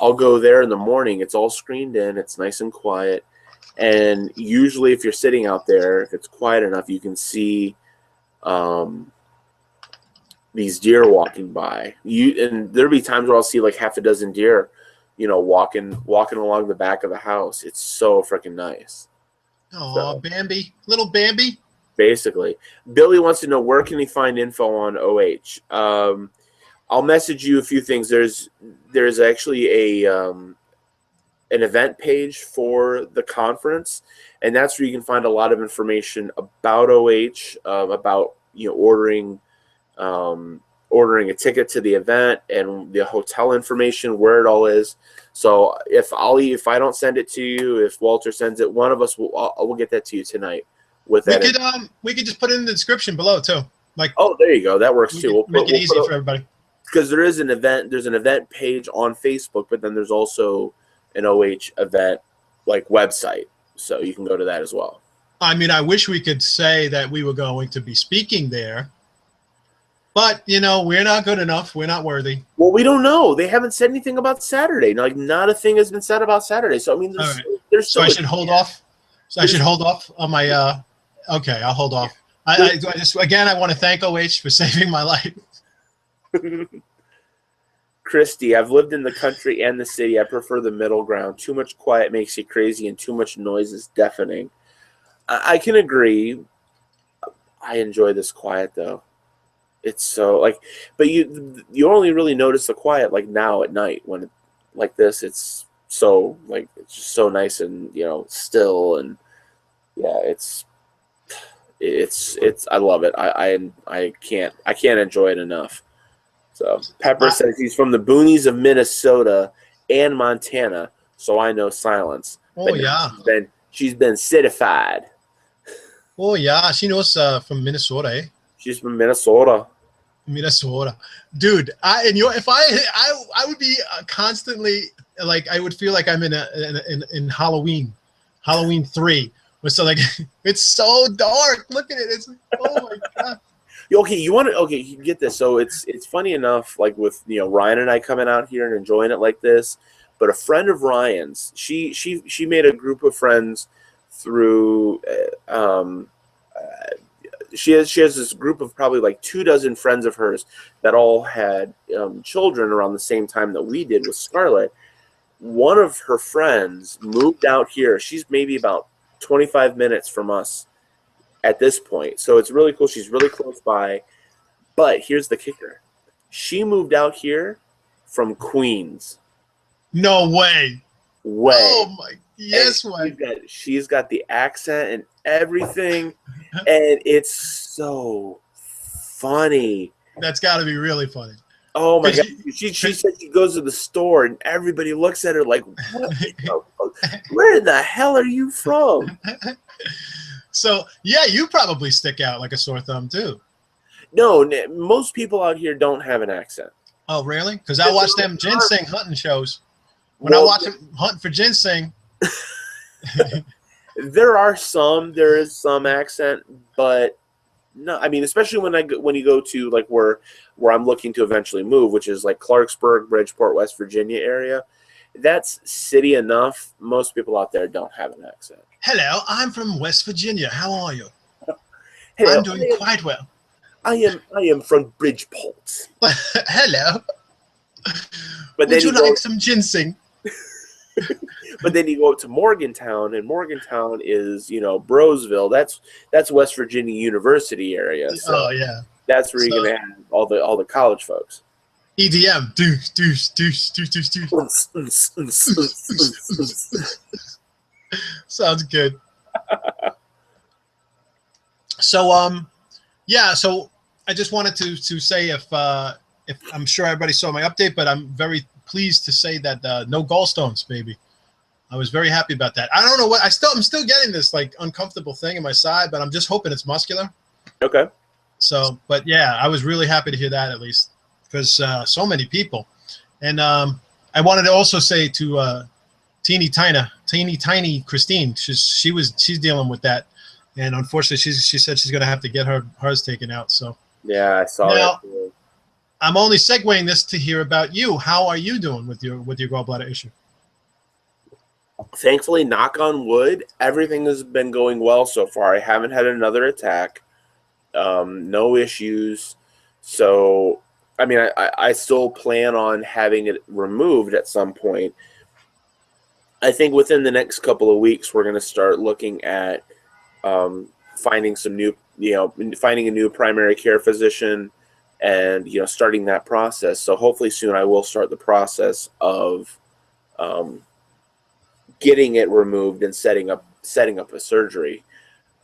I'll go there in the morning. It's all screened in. It's nice and quiet. And usually if you're sitting out there, if it's quiet enough, you can see these deer walking by. And there'll be times where I'll see like half a dozen deer, walking along the back of the house. It's so freaking nice.
Oh,
So,
Bambi, little Bambi.
basically, Billy wants to know, where can he find info on OH? I'll message you a few things. There's actually an event page for the conference, and that's where you can find a lot of information about OH, about ordering a ticket to the event and the hotel information, where it all is. So if I don't send it to you, if Walter sends it, one of us will get that to you tonight. We
could just put it in the description below too. Like,
oh, there you go. That works too.
Make it easy for everybody.
Because there's an event page on Facebook, but then there's also an OH event like website, so you can go to that as well.
I mean, I wish we could say that we were going to be speaking there, but we're not good enough. We're not worthy.
Well, we don't know. They haven't said anything about Saturday. Like, not a thing has been said about Saturday. So I mean, there's
so I should hold off. So I should hold off on my. Okay, I'll hold off. I just I want to thank OH for saving my life.
Christy, I've lived in the country and the city. I prefer the middle ground. Too much quiet makes you crazy, and too much noise is deafening. I can agree. I enjoy this quiet though. It's so but you only really notice the quiet like now at night when like this. It's so it's just so nice and still, and yeah, it's I love it. I can't enjoy it enough. So Pepper says he's from the boonies of Minnesota and Montana, so I know silence.
Oh,
but
yeah.
She's been citified.
Oh yeah, she knows from Minnesota, eh?
She's from Minnesota.
Minnesota, dude. If I would be constantly I would feel like I'm in Halloween 3. So it's so dark. Look at it. It's oh my god.
Okay, you get this. So it's funny enough, like with Ryan and I coming out here and enjoying it like this. But a friend of Ryan's, she made a group of friends through. She has this group of probably like 24 friends of hers that all had children around the same time that we did with Scarlett. One of her friends moved out here. She's maybe about 25 minutes from us at this point. So it's really cool. She's really close by. But here's the kicker. She moved out here from Queens.
No way. Oh my, yes way.
She's got the accent and everything, and it's so funny.
That's got to be really funny.
Oh my god. She said she goes to the store and everybody looks at her like, where the hell are you from?
So yeah, you probably stick out like a sore thumb too.
No, most people out here don't have an accent.
Oh really? Because I watch them ginseng hunting shows. When I watch them hunting for ginseng,
there is some accent, but no. I mean, especially when you go to like where I'm looking to eventually move, which is like Clarksburg, Bridgeport, West Virginia area. That's city enough. Most people out there don't have an accent.
Hello, I'm from West Virginia. How are you?
Hello,
I'm doing quite well.
I am from Bridgeport.
Hello.
But
would you like some ginseng?
But then you go up to Morgantown, and Morgantown is, Brosville. That's West Virginia University area. So
Oh yeah.
that's where you're gonna have all the college folks.
EDM. Deuce, deuce, deuce, deuce, deuce, deuce. Sounds good. So yeah, so I just wanted to say if I'm sure everybody saw my update, but I'm very pleased to say that no gallstones, baby. I was very happy about that. I don't know what I'm still getting this like uncomfortable thing in my side, but I'm just hoping it's muscular.
Okay.
So, but yeah, I was really happy to hear that at least, because so many people. And I wanted to also say to teeny tiny Christine, she's dealing with that, and unfortunately she said she's going to have to get hers taken out. So
yeah, I saw
now,
that.
I'm only segueing this to hear about you. How are you doing with your gallbladder issue?
Thankfully, knock on wood, everything has been going well so far. I haven't had another attack. No issues. So, I mean, I still plan on having it removed at some point. I think within the next couple of weeks, we're going to start looking at finding some new, finding a new primary care physician and, starting that process. So hopefully soon I will start the process of getting it removed and setting up a surgery.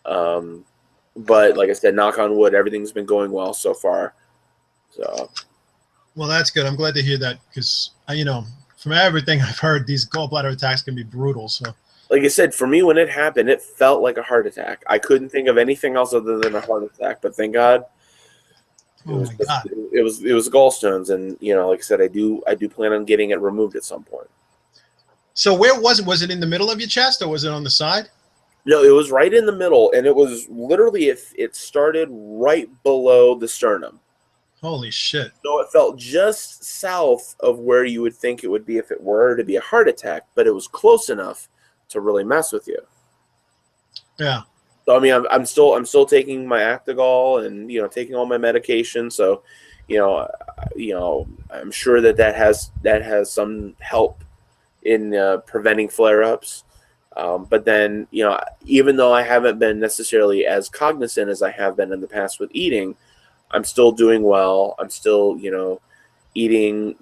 But like I said, knock on wood, everything's been going well so far. So,
well, that's good. I'm glad to hear that because from everything I've heard, these gallbladder attacks can be brutal. So,
like I said, for me, when it happened, it felt like a heart attack. I couldn't think of anything else other than a heart attack. But thank God, it was gallstones, and like I said, I do plan on getting it removed at some point.
So where was it? Was it in the middle of your chest or was it on the side?
No, it was right in the middle, and it was literally it started right below the sternum.
Holy shit.
So it felt just south of where you would think it would be if it were to be a heart attack, but it was close enough to really mess with you.
Yeah.
So I mean, I'm still taking my Actigol and taking all my medication. So, I'm sure that has some help in preventing flare-ups. But then, even though I haven't been necessarily as cognizant as I have been in the past with eating, I'm still doing well. I'm still, eating,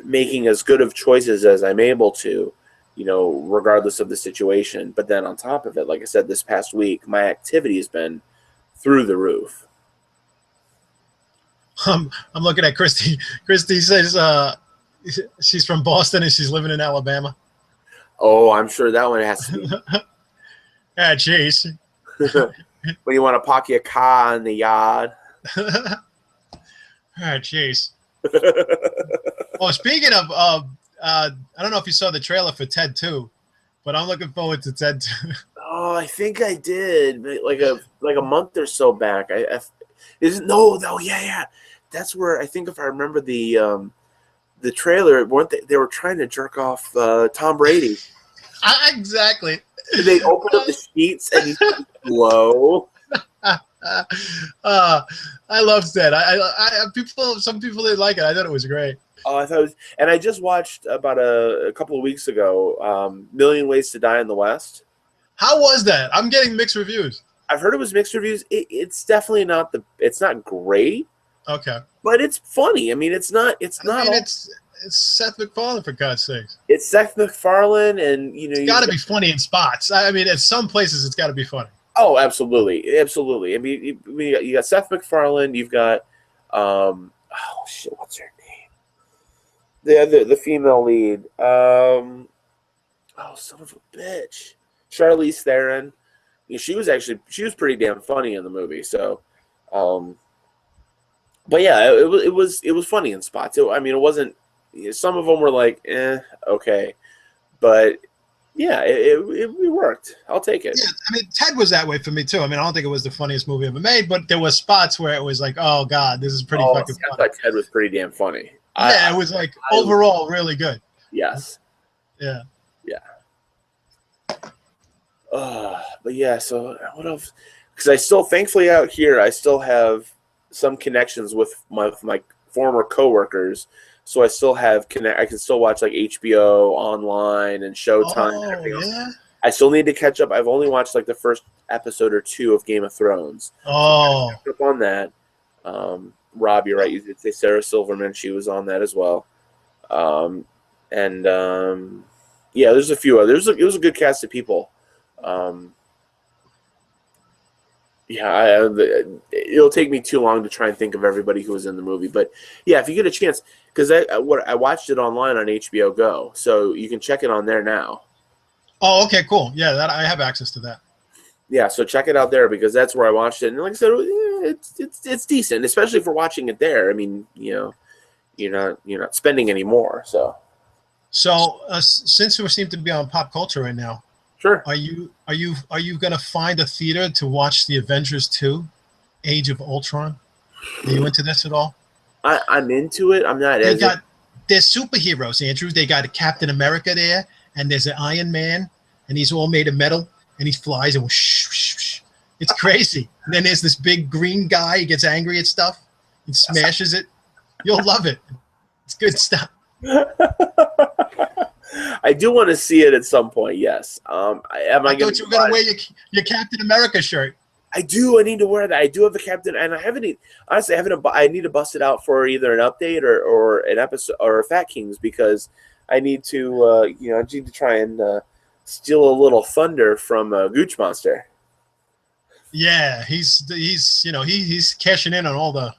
making as good of choices as I'm able to, regardless of the situation. But then on top of it, like I said, this past week, my activity has been through the roof.
I'm looking at Christy. Christy says she's from Boston and she's living in Alabama.
Oh, I'm sure that one has to be.
Ah, jeez.
When you want to park your car in the yard.
Ah, jeez. Well, speaking of, I don't know if you saw the trailer for Ted 2, but I'm looking forward to Ted 2.
Oh, I think I did, like a month or so back. Yeah. That's where I think if I remember the trailer, they were trying to jerk off Tom Brady.
Exactly.
They opened up the sheets and he's low.
I loved that. Some people didn't like it. I thought it was great.
Oh, I thought it was, and I just watched about a couple of weeks ago, Million Ways to Die in the West.
How was that? I'm getting mixed reviews.
I've heard it was mixed reviews. It's definitely it's not great.
Okay.
But it's funny. I mean, it's
Seth MacFarlane, for God's sakes.
It's Seth MacFarlane, and
it's got to be funny in spots. I mean, at some places, it's got to be funny.
Oh, absolutely, absolutely. I mean, you got Seth MacFarlane. You've got, oh shit, what's her name? The female lead. Oh, son of a bitch, Charlize Theron. She was pretty damn funny in the movie. So, but yeah, it was funny in spots. I mean, it wasn't. Some of them were like, okay, but yeah, it worked. I'll take it.
Yeah, I mean, Ted was that way for me too. I mean, I don't think it was the funniest movie ever made, but there was spots where it was like, oh God, this is pretty fucking funny.
I thought Ted was pretty damn funny.
Yeah, it was like overall really good.
Yes.
Yeah.
Yeah. But yeah, so what else? Because I still, thankfully out here, I still have some connections with my former coworkers. so I still have connect. I can still watch like HBO online and Showtime and
Oh
everything else.
yeah.
I still need to catch up. I've only watched like the first episode or two of Game of Thrones. So I gotta
Oh.
catch up on that. Rob, you're right. You did say Sarah Silverman. She was on that as well. And yeah, there's a few others. It was a good cast of people. Yeah, it'll take me too long to try and think of everybody who was in the movie. But yeah, if you get a chance, because I watched it online on HBO Go, so you can check it on there now.
Oh, okay, cool. Yeah, that I have access to that.
Yeah, so check it out there because that's where I watched it. And like I said, it's decent, especially for watching it there. I mean, you're not spending any more. So
Since we seem to be on pop culture right now,
sure.
are you gonna find a theater to watch the Avengers 2, Age of Ultron? Are you into this at all?
I'm into it. I'm not.
There's superheroes, Andrew. They got a Captain America there, and there's an Iron Man, and he's all made of metal, and he flies and it's crazy. And then there's this big green guy. He gets angry at stuff and smashes it. You'll love it. It's good stuff.
I do want to see it at some point. Yes.
I thought you were gonna wear your Captain America shirt.
I do. I need to wear that. I do have the Captain, and I haven't. Honestly, I need to bust it out for either an update or an episode or Fat Kings because I need to. I need to try and steal a little thunder from Gooch Monster.
Yeah, he's cashing in on all the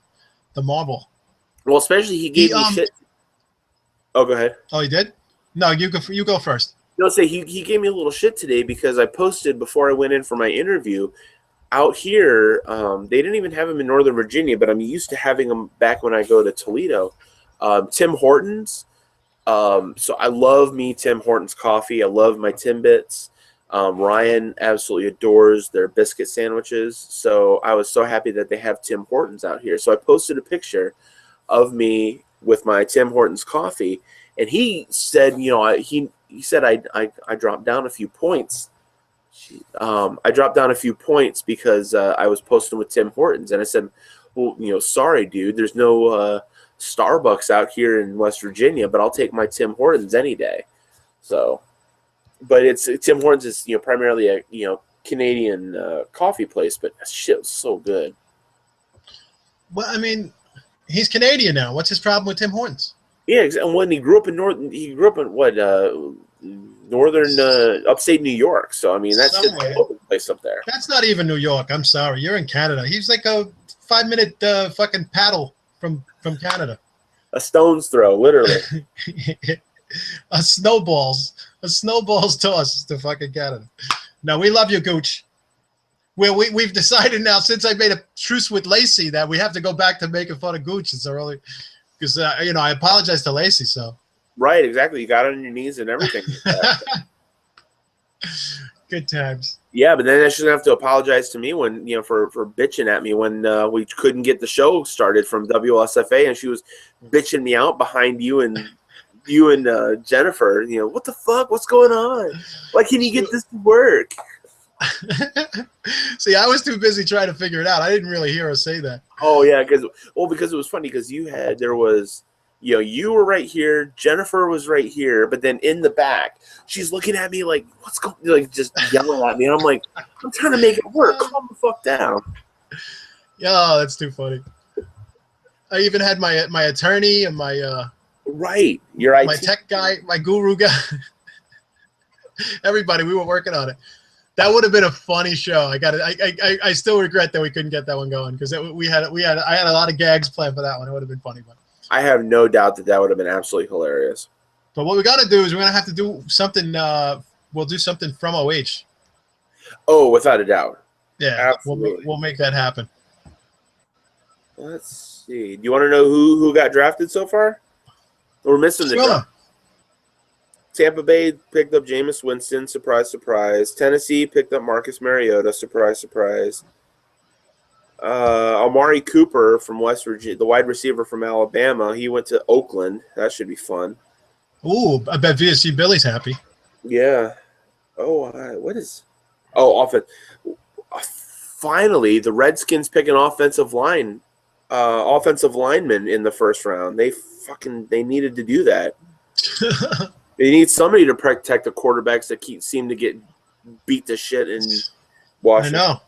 Marvel.
Well, especially he gave me shit. Oh, go ahead.
Oh, he did? No, you go first.
No, say he gave me a little shit today because I posted before I went in for my interview. Out here, they didn't even have him in Northern Virginia, but I'm used to having them back when I go to Toledo. Tim Hortons. So I love me Tim Hortons coffee. I love my Timbits. Ryan absolutely adores their biscuit sandwiches. So I was so happy that they have Tim Hortons out here. So I posted a picture of me with my Tim Hortons coffee, and he said, he said I dropped down a few points. I dropped down a few points because I was posting with Tim Hortons, and I said, well, sorry, dude, there's no Starbucks out here in West Virginia, but I'll take my Tim Hortons any day. So, but Tim Hortons is primarily a Canadian coffee place, but shit was so good.
Well, I mean, he's Canadian now. What's his problem with Tim Hortons?
Yeah, and when he grew up in what northern upstate New York. So I mean that's just a local place up there.
That's not even New York. I'm sorry, you're in Canada. He's like a 5-minute fucking paddle from Canada.
A stone's throw, literally.
a snowball's toss to fucking Canada. No, we love you, Gooch. We've decided now, since I made a truce with Lacey, that we have to go back to making fun of Gooch. It's early because I apologize to Lacey. So
right, exactly. You got on your knees and everything.
Good times.
Yeah, but then she's gonna have to apologize to me when for bitching at me when we couldn't get the show started from WSFA, and she was bitching me out behind you and Jennifer. What the fuck? What's going on? Why can't you get this to work?
See, I was too busy trying to figure it out. I didn't really hear her say that.
Oh yeah, because it was funny because you were right here, Jennifer was right here, but then in the back, she's looking at me like, what's going, like just yelling at me, and I'm like, I'm trying to make it work. Calm the fuck down.
Yeah, that's too funny. I even had my attorney and my
right, your IT.
My tech guy, my guru guy. Everybody, we were working on it. That would have been a funny show. I still regret that we couldn't get that one going because I had a lot of gags planned for that one. It would have been funny, but
I have no doubt that would have been absolutely hilarious.
But what we got to do is we're gonna have to do something. We'll do something from OH.
Oh, without a doubt.
Yeah,
absolutely.
We'll make that happen.
Let's see. Do you want to know who got drafted so far? We're missing the draft. Tampa Bay picked up Jameis Winston, surprise, surprise. Tennessee picked up Marcus Mariota, surprise, surprise. Amari Cooper from West Virginia, the wide receiver from Alabama, he went to Oakland. That should be fun.
Ooh, I bet VSC Billy's happy.
Yeah. Oh, offense. Finally, the Redskins pick an offensive line offensive linemen in the first round. They needed to do that. They need somebody to protect the quarterbacks that seem to get beat to shit in Washington.
I know.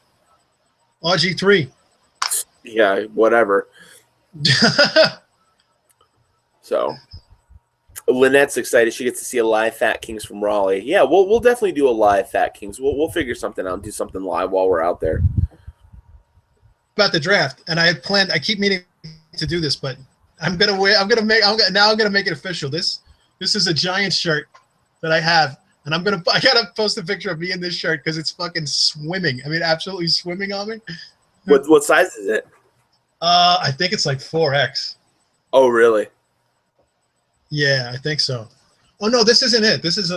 RG3.
Yeah, whatever. So, Lynette's excited. She gets to see a live Fat Kings from Raleigh. Yeah, we'll definitely do a live Fat Kings. We'll figure something out and do something live while we're out there.
About the draft, and I keep meaning to do this, but I'm gonna make it official. This is a Giants shirt that I have, and I gotta post a picture of me in this shirt because it's fucking swimming. I mean, absolutely swimming on me.
What size is it?
I think it's like 4X. Oh,
really?
Yeah, I think so. Oh no, this isn't it. This is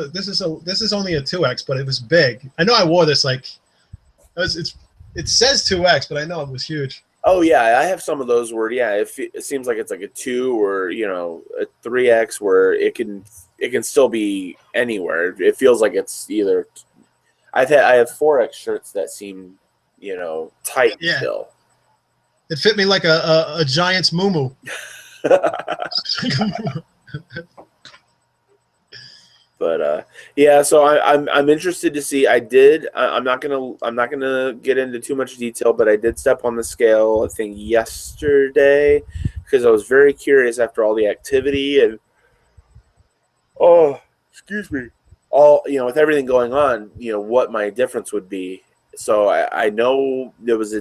only a 2X, but it was big. I know I wore this like it says 2X, but I know it was huge.
Oh yeah, I have some of those where it seems like it's like a 2 or a 3X where it can still be anywhere. It feels like it's either. I have 4X shirts that seem tight still.
It fit me like a Giants muumuu.
But so I'm interested to see. I'm not gonna get into too much detail, but I did step on the scale I think yesterday because I was very curious after all the activity and excuse me, with everything going on, what my difference would be. So I know it was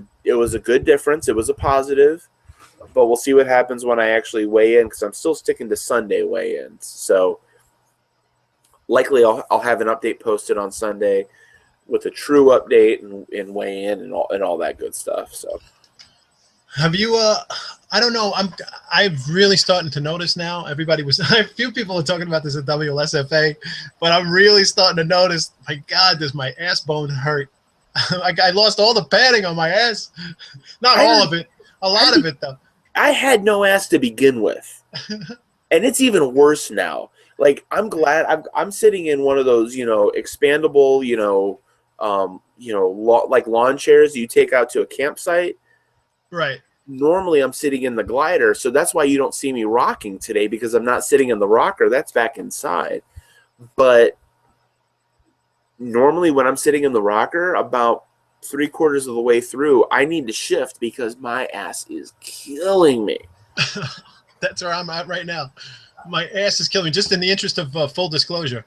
a good difference. It was a positive, but we'll see what happens when I actually weigh in because I'm still sticking to Sunday weigh-ins. So likely I'll have an update posted on Sunday with a true update and weigh in and all that good stuff. So
have you I don't know, I'm really starting to notice now. A few people are talking about this at WLSFA, but I'm really starting to notice, my God, does my ass bone hurt. I lost all the padding on my ass. Not all of it. A lot of it though.
I had no ass to begin with. And it's even worse now. Like, I'm glad I'm sitting in one of those, expandable, like lawn chairs you take out to a campsite.
Right.
Normally I'm sitting in the glider, so that's why you don't see me rocking today because I'm not sitting in the rocker. That's back inside. But normally when I'm sitting in the rocker, about 3/4 of the way through, I need to shift because my ass is killing me.
That's where I'm at right now. My ass is killing me. Just in the interest of full disclosure.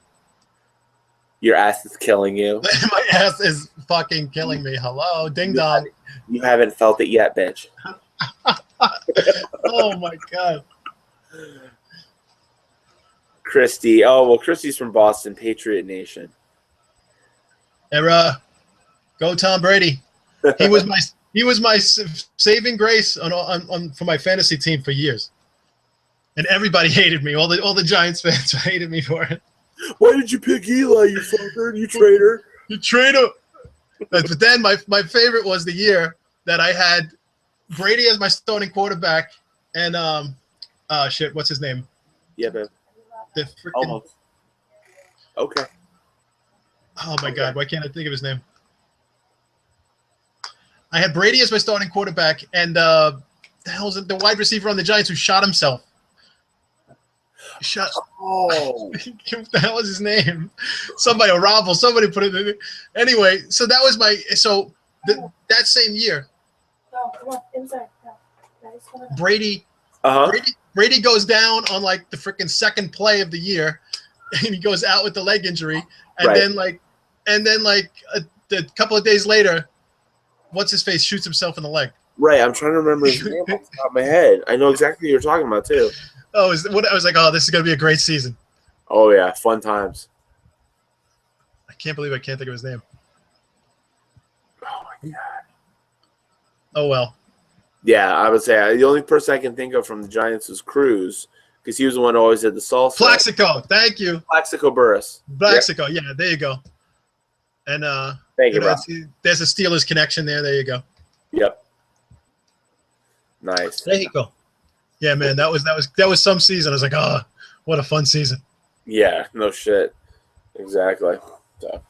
Your ass is killing you.
My ass is fucking killing me. Hello, ding dong.
You haven't felt it yet, bitch.
Oh my God.
Christy. Oh well, Christy's from Boston, Patriot Nation.
Era, go Tom Brady. He was my saving grace on for my fantasy team for years. And everybody hated me. All the Giants fans hated me for it.
Why did you pick Eli, you fucker? You traitor.
You traitor. But then my favorite was the year that I had Brady as my starting quarterback and what's his name?
Yeah, man.
The freaking,
almost. Okay.
Oh my God, why can't I think of his name? I had Brady as my starting quarterback and the hell's it, the wide receiver on the Giants who shot himself.
Oh.
What the hell is his name? Somebody put it in. Anyway, so that was that same year.
No, come on, inside. No,
Brady goes down on like the freaking second play of the year, and he goes out with the leg injury, and then a couple of days later, what's his face shoots himself in the leg.
Right, I'm trying to remember his name off the top of my head. I know exactly what you're talking about too.
I was like, oh, this is gonna be a great season.
Oh yeah, fun times.
I can't believe I can't think of his name.
Oh my God.
Oh well.
Yeah, I would say the only person I can think of from the Giants was Cruz because he was the one who always did the salsa.
Plaxico, thank you.
Plaxico Burress.
Plaxico, yep. Yeah, there you go. And
thank you,
there's a Steelers connection there. There you go.
Yep. Nice.
There you go. Yeah, man, that was some season. I was like, oh, what a fun season.
Yeah, no shit. Exactly. So,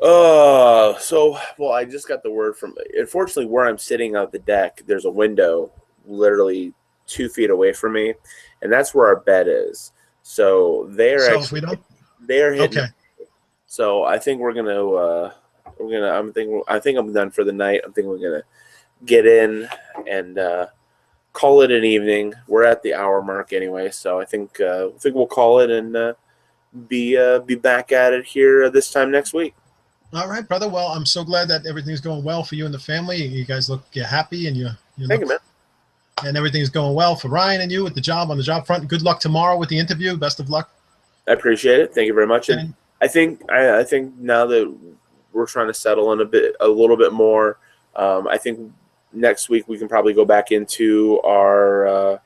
Well, I just got the word from. Unfortunately, where I'm sitting on the deck, there's a window literally 2 feet away from me, and that's where our bed is. So
So if we don't,
they're hitting.
okay.
So I think I think I'm done for the night. I think we're gonna get in and call it an evening. We're at the hour mark anyway, so I think we'll call it and be back at it here this time next week.
All right, brother. Well, I'm so glad that everything's going well for you and the family. You guys look happy, and you
Thank you,
look,
man.
and everything's going well for Ryan and you with the job on the job front. Good luck tomorrow with the interview. Best of luck.
I appreciate it. Thank you very much. And
And
I think now that we're trying to settle in a little bit more, I think next week we can probably go back into our.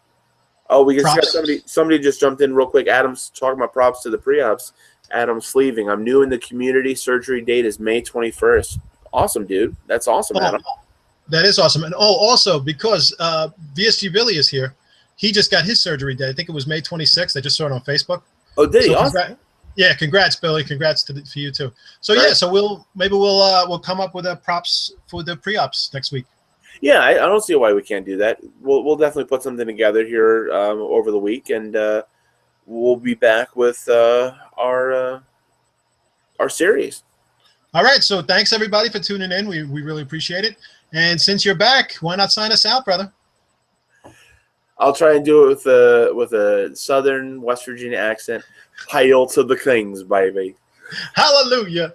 We just got
props.
somebody just jumped in real quick. Adam's talking about props to the pre-ops. Adam's sleeving. I'm new in the community. Surgery date is May 21st. Awesome, dude. That's awesome,
Oh,
Adam.
that is awesome. And also because VSG Billy is here, he just got his surgery day. I think it was May 26th. I just saw it on Facebook.
Oh, did he?
So
Awesome.
yeah, congrats, Billy. Congrats for you too. So
Right.
yeah, so we'll come up with a props for the pre-ops next week.
Yeah, I don't see why we can't do that. We'll definitely put something together here over the week, and we'll be back with our series.
All right, so thanks everybody for tuning in. We really appreciate it. And since you're back, why not sign us out, brother?
I'll try and do it with a Southern West Virginia accent. Hail to the Kings, baby.
Hallelujah.